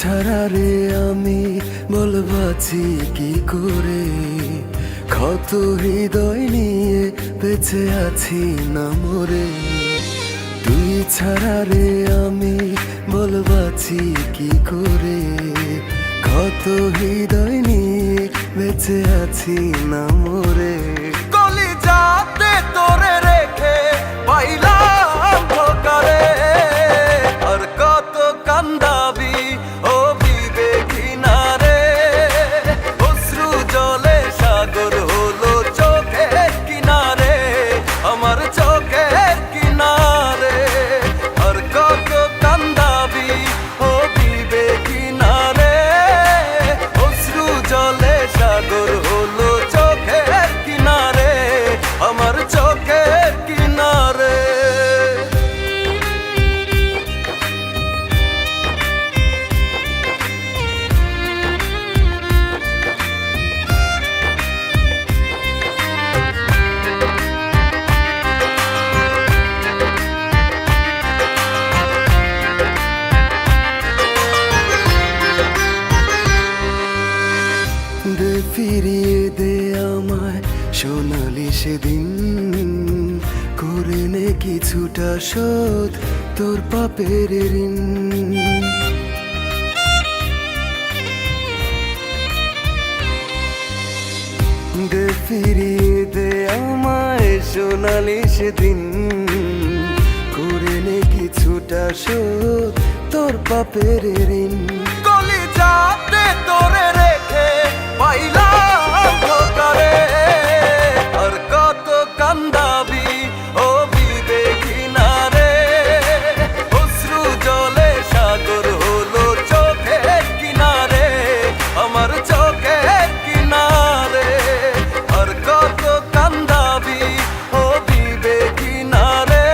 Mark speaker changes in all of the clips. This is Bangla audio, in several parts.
Speaker 1: ছাড়া রে আমি বলবাছি কি করে, ক্ষত হৃদয় নিয়ে বেঁচে আছি না মরে। তুই ছাড়া রে আমি বলবাছি কি করে, ক্ষত হৃদয় নিয়ে বেঁচে আছি না মরে।
Speaker 2: কলিজাতে তোরে রেখে পাইলাম ধোকারে, আর কত কান্দাবি ও বিবেকিনা রে। অশ্রু জলে সাগর হলো চোখের কিনারে, আমার চোখের কিনারে। আর কত কান্দাবি ও বিবেকিনা রে। অশ্রু জলে সাগর হলো চোখের কিনারে, আমার চোখের কিনারে।
Speaker 1: দে ফিরিয়ে দে আমায় সোনালি সেদিন, করে নে কিছুটা শোধ তোর পাপের ঋণ। দে ফিরিয়ে দে আমায় সোনালি সেদিন, করে নে কিছুটা শোধ তোর পাপের ঋণ।
Speaker 2: কলিজাতে তোরে রেখে পাইলাম ধোকারে, আর কত কান্দাবি ও বিবেকিনা রে। অশ্রু জলে সাগর হলো চোখের কিনারে, আমার চোখের কিনারে। আর কত কান্দাবি ও বিবেকিনা রে।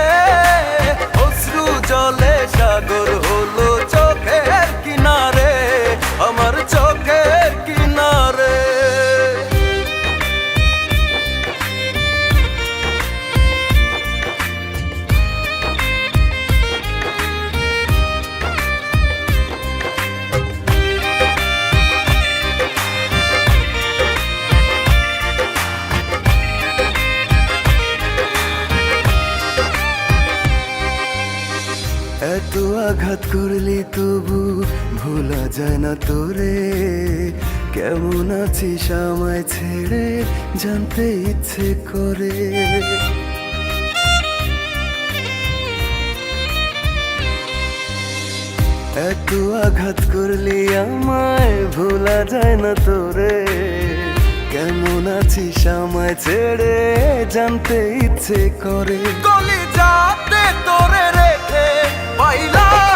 Speaker 2: অশ্রু জলে সাগর হলো চোখের কিনারে, আমার চোখের কিনারে।
Speaker 1: এত আঘাত করলি তবু ভোলা যায় না তোরে, কেমন আছিস আমায় ছেড়ে জানতে ইচ্ছে করে। এত আঘাত করলি আমায় ভোলা যায় না তোরে, কেমন আছিস আমায় ছেড়ে জানতে ইচ্ছে করে।
Speaker 2: কলিজাতে তোরে রেখে পাইলাম